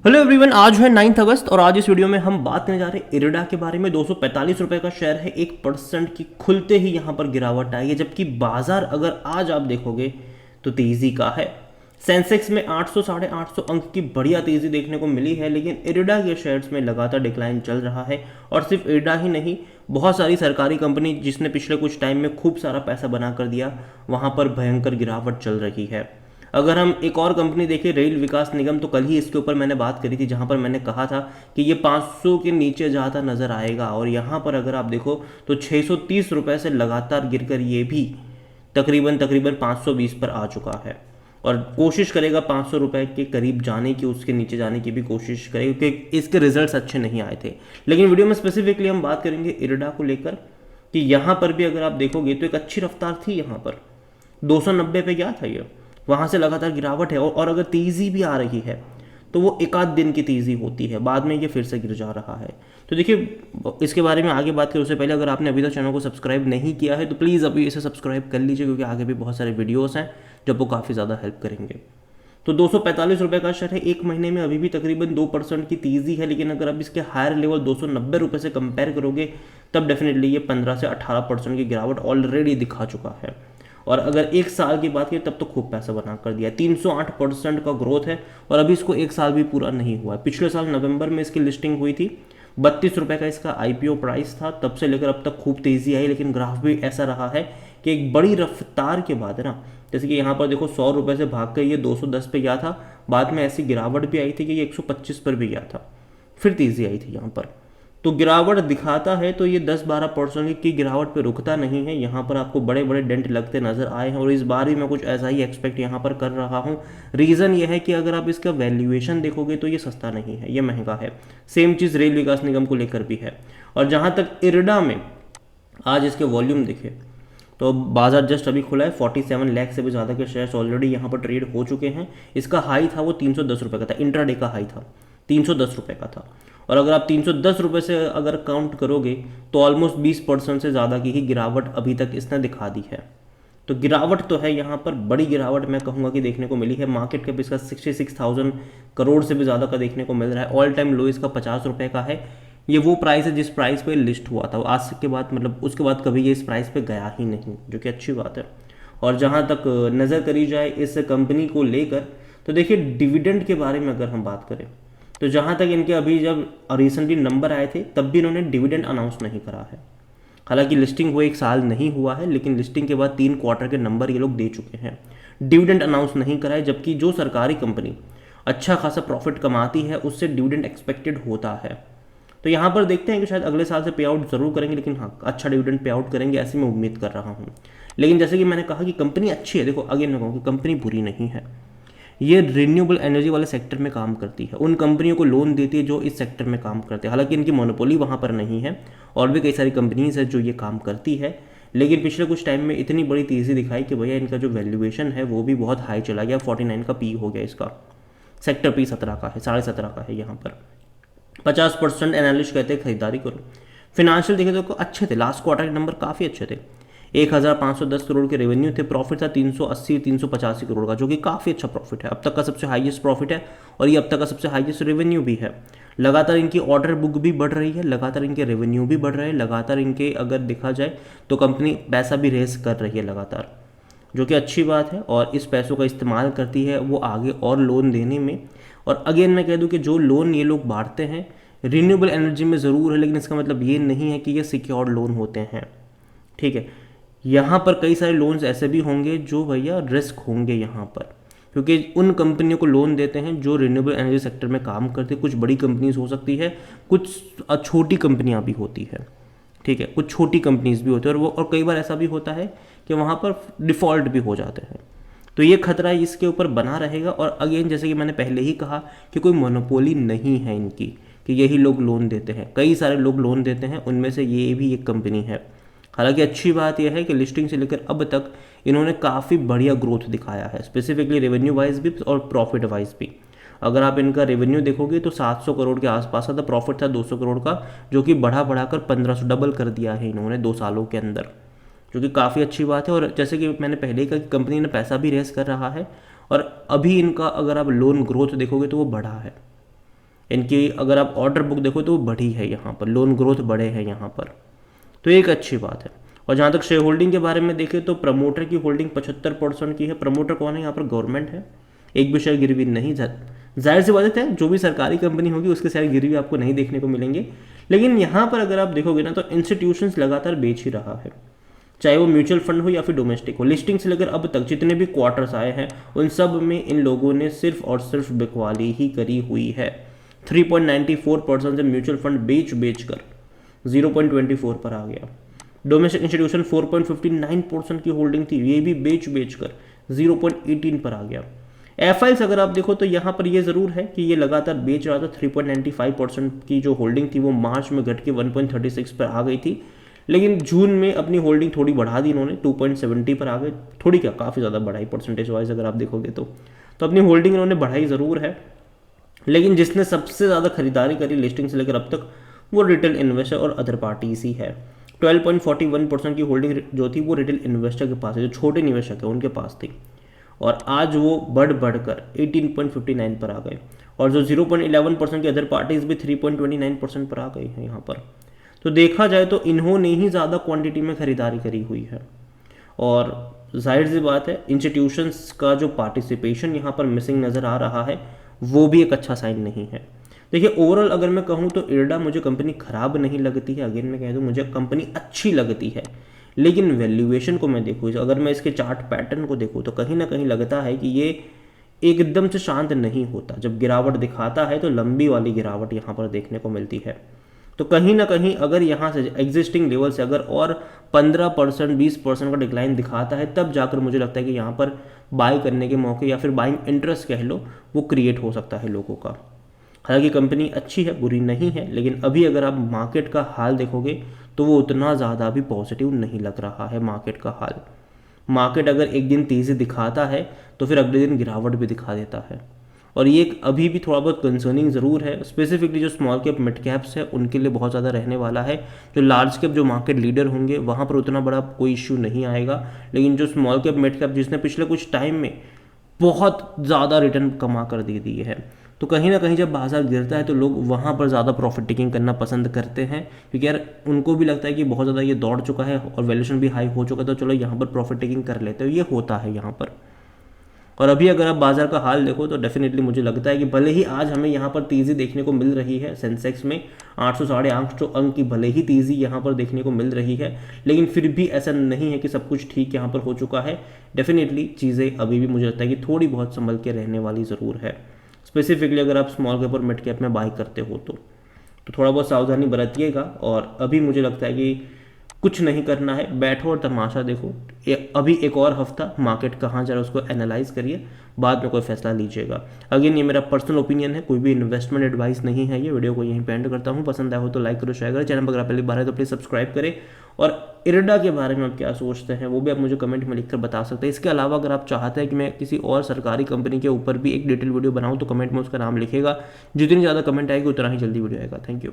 Hello everyone, आज है 9 अगस्त और आज इस वीडियो में हम बात करने जा रहे हैं इरिडा के बारे में। 245 रुपए का शेयर है, 1% की खुलते ही यहाँ पर गिरावट आई है, जबकि बाजार अगर आज आप देखोगे तो तेजी का है। सेंसेक्स में 800 साढ़े 800 अंक की बढ़िया तेजी देखने को मिली है, लेकिन इरिडा के शेयर्स में लगातार डिक्लाइन चल रहा है। और सिर्फ इरिडा ही नहीं, बहुत सारी सरकारी कंपनी जिसने पिछले कुछ टाइम में खूब सारा पैसा बना कर दिया, वहाँ पर भयंकर गिरावट चल रही है। अगर हम एक और कंपनी देखें, रेल विकास निगम, तो कल ही इसके ऊपर मैंने बात करी थी, जहां पर मैंने कहा था कि ये 500 के नीचे जाता नजर आएगा। और यहां पर अगर आप देखो तो 630 रुपए से लगातार गिरकर ये भी तकरीबन 520 पर आ चुका है और कोशिश करेगा 500 रुपए के करीब जाने की, उसके नीचे जाने की भी कोशिश करेगा, क्योंकि इसके रिजल्ट्स अच्छे नहीं आए थे। लेकिन वीडियो में स्पेसिफिकली हम बात करेंगे इरिडा को लेकर कि यहाँ पर भी अगर आप देखोगे तो एक अच्छी रफ्तार थी, यहाँ पर 290 पे गया था ये, वहाँ से लगातार गिरावट है। और अगर तेज़ी भी आ रही है तो वो एक आध दिन की तेज़ी होती है, बाद में ये फिर से गिर जा रहा है। तो देखिए, इसके बारे में आगे बात करें उससे पहले अगर आपने अभी तक चैनल को सब्सक्राइब नहीं किया है तो प्लीज़ अभी इसे सब्सक्राइब कर लीजिए, क्योंकि आगे भी बहुत सारे वीडियोस हैं जो आपको काफ़ी ज़्यादा हेल्प करेंगे। तो 245 रुपये का शेयर है, एक महीने में अभी भी तकरीबन 2% की तेज़ी है। लेकिन अगर आप इसके हायर लेवल 290 रुपये से कंपेयर करोगे तब डेफिनेटली ये 15 से 18% की गिरावट ऑलरेडी दिखा चुका है। और अगर एक साल की बात करें तब तो खूब पैसा बना कर दिया, 308% का ग्रोथ है। और अभी इसको एक साल भी पूरा नहीं हुआ है। पिछले साल नवंबर में इसकी लिस्टिंग हुई थी, 32 रुपये का इसका आईपीओ प्राइस था, तब से लेकर अब तक खूब तेज़ी आई। लेकिन ग्राफ भी ऐसा रहा है कि एक बड़ी रफ्तार के बाद है ना, जैसे कि यहाँ पर देखो 100 रुपये से भाग कर ये 210 पे गया था, बाद में ऐसी गिरावट भी आई थी कि ये 125 पर भी गया था, फिर तेज़ी आई थी यहाँ पर। तो गिरावट दिखाता है तो ये 10-12% की गिरावट पे रुकता नहीं है। यहाँ पर आपको बड़े बड़े डेंट लगते नजर आए हैं और इस बार भी मैं कुछ ऐसा ही एक्सपेक्ट यहाँ पर कर रहा हूँ। रीज़न ये है कि अगर आप इसका वैल्यूएशन देखोगे तो ये सस्ता नहीं है, ये महंगा है। सेम चीज़ रेल विकास निगम को लेकर भी है। और जहाँ तक इरिडा में आज इसके वॉल्यूम दिखे तो बाजार जस्ट अभी खुला है, 47 लाख से भी ज़्यादा के शेयर्स ऑलरेडी यहाँ पर ट्रेड हो चुके हैं। इसका हाई था वो 310 रुपये का था, इंट्राडे का हाई था 310 रुपये का था। और अगर आप 310 रुपये से अगर काउंट करोगे तो ऑलमोस्ट 20% से ज़्यादा की ही गिरावट अभी तक इसने दिखा दी है। तो गिरावट तो है, यहाँ पर बड़ी गिरावट मैं कहूँगा कि देखने को मिली है। मार्केट कैप इसका 66,000 करोड़ से भी ज़्यादा का देखने को मिल रहा है। ऑल टाइम लो इसका 50 रुपये का है। ये वो प्राइस है जिस प्राइस पे लिस्ट हुआ था, आज के बाद मतलब उसके बाद कभी ये इस प्राइस पे गया ही नहीं, जो कि अच्छी बात है। और जहाँ तक नज़र करी जाए इस कंपनी को लेकर तो देखिए, डिविडेंड के बारे में अगर हम बात करें तो जहाँ तक इनके अभी जब रिसेंटली नंबर आए थे तब भी इन्होंने डिविडेंड अनाउंस नहीं करा है। हालांकि लिस्टिंग हुए एक साल नहीं हुआ है, लेकिन लिस्टिंग के बाद 3 क्वार्टर के नंबर ये लोग दे चुके हैं। डिविडेंड अनाउंस नहीं करा है, जबकि जो सरकारी कंपनी अच्छा खासा प्रॉफिट कमाती है उससे डिविडेंड एक्सपेक्टेड होता है। तो यहाँ पर देखते हैं कि शायद अगले साल से पे आउट जरूर करेंगे, लेकिन हाँ, अच्छा डिविडेंड पे आउट करेंगे ऐसी मैं उम्मीद कर रहा हूँ। लेकिन जैसे कि मैंने कहा कि कंपनी अच्छी है, देखो अगेन मैं कहूँ कि कंपनी बुरी नहीं है। ये रिन्यूएबल एनर्जी वाले सेक्टर में काम करती है, उन कंपनियों को लोन देती है जो इस सेक्टर में काम करते हैं। हालांकि इनकी मोनोपोली वहाँ पर नहीं है, और भी कई सारी कंपनीज है जो ये काम करती है। लेकिन पिछले कुछ टाइम में इतनी बड़ी तेज़ी दिखाई कि भैया इनका जो वैल्यूएशन है वो भी बहुत हाई चला गया, 49 का पी हो गया इसका। सेक्टर पी 17 का है, 17.5 का है। यहाँ पर 50% एनालिस्ट कहते हैं खरीदारी करो। फिनेंशियल देखे तो अच्छे थे, लास्ट क्वार्टर के नंबर काफ़ी अच्छे थे। 1510 करोड़ के रेवेन्यू थे, प्रॉफिट था 380-385 करोड़ का, जो कि काफ़ी अच्छा प्रॉफिट है, अब तक का सबसे हाईएस्ट प्रॉफिट है और ये अब तक का सबसे हाईएस्ट रेवेन्यू भी है। लगातार इनकी ऑर्डर बुक भी बढ़ रही है, लगातार इनके रेवेन्यू भी बढ़ रहे हैं, लगातार इनके अगर देखा जाए तो कंपनी पैसा भी रेस कर रही है लगातार, जो कि अच्छी बात है। और इस पैसों का इस्तेमाल करती है वो आगे और लोन देने में। और अगेन मैं कह दूं कि जो लोन ये लोग बांटते हैं रिन्यूएबल एनर्जी में ज़रूर है, लेकिन इसका मतलब ये नहीं है कि ये सिक्योर्ड लोन होते हैं, ठीक है। यहाँ पर कई सारे लोन्स ऐसे भी होंगे जो भैया रिस्क होंगे यहाँ पर, क्योंकि उन कंपनियों को लोन देते हैं जो रिन्यूएबल एनर्जी सेक्टर में काम करते हैं। कुछ बड़ी कंपनीज हो सकती है, कुछ छोटी कंपनियाँ भी होती है, ठीक है, कुछ छोटी कंपनीज भी होती है। और कई बार ऐसा भी होता है कि वहाँ पर डिफ़ॉल्ट भी हो जाते हैं। तो ये खतरा इसके ऊपर बना रहेगा। और अगेन जैसे कि मैंने पहले ही कहा कि कोई मोनोपोली नहीं है इनकी कि यही लोग लोन देते हैं, कई सारे लोग लोन देते हैं, उनमें से ये भी एक कंपनी है। हालांकि अच्छी बात यह है कि लिस्टिंग से लेकर अब तक इन्होंने काफ़ी बढ़िया ग्रोथ दिखाया है, स्पेसिफिकली रेवेन्यू वाइज भी और प्रॉफिट वाइज भी। अगर आप इनका रेवेन्यू देखोगे तो 700 करोड़ के आसपास था, प्रॉफिट था 200 करोड़ का, जो कि बढ़ाकर 1500 डबल कर दिया है इन्होंने 2 सालों के अंदर, जो कि काफ़ी अच्छी बात है। और जैसे कि मैंने पहले ही कहा कि कंपनी ने पैसा भी रेस कर रहा है, और अभी इनका अगर आप लोन ग्रोथ देखोगे तो वो बढ़ा है। इनकी अगर आप ऑर्डर बुक देखो तो वो बढ़ी है यहाँ पर, लोन ग्रोथ बढ़े हैं यहाँ पर, तो एक अच्छी बात है। और जहाँ तक शेयर होल्डिंग के बारे में देखें तो प्रमोटर की होल्डिंग 75% की है। प्रमोटर कौन है यहाँ पर? गवर्नमेंट है। एक भी शेयर गिरवी नहीं, जाहिर सी बात है जो भी सरकारी कंपनी होगी उसके शेयर गिरवी आपको नहीं देखने को मिलेंगे। लेकिन यहाँ पर अगर आप देखोगे ना तो इंस्टीट्यूशंस लगातार बेच ही रहा है, चाहे वो म्यूचुअल फंड हो या फिर डोमेस्टिक हो। लिस्टिंग से लेकर अब तक जितने भी क्वार्टर्स आए हैं उन सब में इन लोगों ने सिर्फ और सिर्फ बिकवाली ही करी हुई है। 3.94% से म्यूचुअल फंड बेच कर 0.24 पर आ गया। डोमेस्टिक इंस्टीट्यूशन 4.59% की होल्डिंग थी, ये भी बेच कर 0.18 पर आ गया। एफआईस अगर आप देखो तो यहाँ पर ये ज़रूर है कि ये लगातार बेच रहा था। 3.95% की जो होल्डिंग थी वो मार्च में घट के 1.36 पर आ गई थी, लेकिन जून में अपनी होल्डिंग थोड़ी बढ़ा दी इन्होंने, 2.70 पर आ गए। थोड़ी क्या, काफ़ी ज़्यादा बढ़ाई परसेंटेज वाइज अगर आप देखोगे तो अपनी होल्डिंग इन्होंने बढ़ाई ज़रूर है। लेकिन जिसने सबसे ज़्यादा खरीदारी करी लिस्टिंग से लेकर अब तक वो रिटेल इन्वेस्टर और अदर पार्टीज ही है। 12.41% की होल्डिंग जो थी वो रिटेल इन्वेस्टर के पास है, जो छोटे निवेशक है उनके पास थी, और आज वो बढ़कर 18.59 पर आ गए। और जो 0.11% की अदर पार्टीज भी 3.29% पर आ गई हैं यहाँ पर। तो देखा जाए तो इन्होंने ही ज़्यादा क्वांटिटी में खरीदारी करी हुई है, और जाहिर सी बात है इंस्टीट्यूशंस का जो पार्टिसिपेशन यहाँ पर मिसिंग नज़र आ रहा है वो भी एक अच्छा साइन नहीं है। देखिए ओवरऑल अगर मैं कहूँ तो इरडा मुझे कंपनी खराब नहीं लगती है, अगेन मैं कह दूँ मुझे कंपनी अच्छी लगती है। लेकिन वैल्यूएशन को मैं देखूँ, अगर मैं इसके चार्ट पैटर्न को देखूँ तो कहीं ना कहीं लगता है कि ये एकदम से शांत नहीं होता। जब गिरावट दिखाता है तो लंबी वाली गिरावट यहाँ पर देखने को मिलती है। तो कहीं ना कहीं अगर यहाँ से एग्जिस्टिंग लेवल से अगर और 15% 20% का डिक्लाइन दिखाता है तब जाकर मुझे लगता है कि यहाँ पर बाय करने के मौके या फिर बाइंग इंटरेस्ट कह लो वो क्रिएट हो सकता है लोगों का। हालांकि कंपनी अच्छी है, बुरी नहीं है, लेकिन अभी अगर आप मार्केट का हाल देखोगे तो वो उतना ज़्यादा भी पॉजिटिव नहीं लग रहा है मार्केट का हाल। मार्केट अगर एक दिन तेज़ी दिखाता है तो फिर अगले दिन गिरावट भी दिखा देता है, और ये अभी भी थोड़ा बहुत कंसर्निंग ज़रूर है। स्पेसिफिकली जो स्मॉल कैप मिड कैप्स है उनके लिए बहुत ज़्यादा रहने वाला है। जो लार्ज कैप जो मार्केट लीडर होंगे वहाँ पर उतना बड़ा कोई इश्यू नहीं आएगा, लेकिन जो स्मॉल कैप मिड कैप जिसने पिछले कुछ टाइम में बहुत ज़्यादा रिटर्न कमा कर दे दिए है, तो कहीं ना कहीं जब बाजार गिरता है तो लोग वहाँ पर ज़्यादा प्रॉफिट टेकिंग करना पसंद करते हैं, क्योंकि यार उनको भी लगता है कि बहुत ज़्यादा ये दौड़ चुका है और वैल्यूएशन भी हाई हो चुका है, तो चलो यहाँ पर प्रॉफिट टेकिंग कर लेते हो। ये होता है यहाँ पर। और अभी अगर आप बाजार का हाल देखो तो डेफिनेटली मुझे लगता है कि भले ही आज हमें यहाँ पर तेज़ी देखने को मिल रही है, सेंसेक्स में 800 साढ़े 800 अंक की भले ही तेज़ी यहाँ पर देखने को मिल रही है, लेकिन फिर भी ऐसा नहीं है कि सब कुछ ठीक यहाँ पर हो चुका है। डेफिनेटली चीज़ें अभी भी मुझे लगता है कि थोड़ी बहुत संभल के रहने वाली ज़रूर है। स्पेसिफिकली अगर आप स्मॉल कैप और मिड कैप में बाय करते हो तो थोड़ा बहुत सावधानी बरतिएगा। और अभी मुझे लगता है कि कुछ नहीं करना है, बैठो और तमाशा देखो। अभी एक और हफ्ता मार्केट कहाँ जा रहा है उसको एनालाइज करिए, बाद में कोई फैसला लीजिएगा। अगेन ये मेरा पर्सनल ओपिनियन है, कोई भी इन्वेस्टमेंट एडवाइस नहीं है। ये वीडियो को यहीं पे एंड करता हूँ। पसंद आया हो तो लाइक करो, शेयर करो। चैनल पर अगर पहली बार है तो प्लीज़ सब्सक्राइब करें। और इरडा के बारे में आप क्या सोचते हैं वो भी आप मुझे कमेंट में लिखकर बता सकते हैं। इसके अलावा अगर आप चाहते हैं कि मैं किसी और सरकारी कंपनी के ऊपर भी एक डिटेल वीडियो बनाऊँ तो कमेंट में उसका नाम लिखेगा। जितनी ज़्यादा कमेंट आएगी उतना ही जल्दी वीडियो आएगा। Thank you.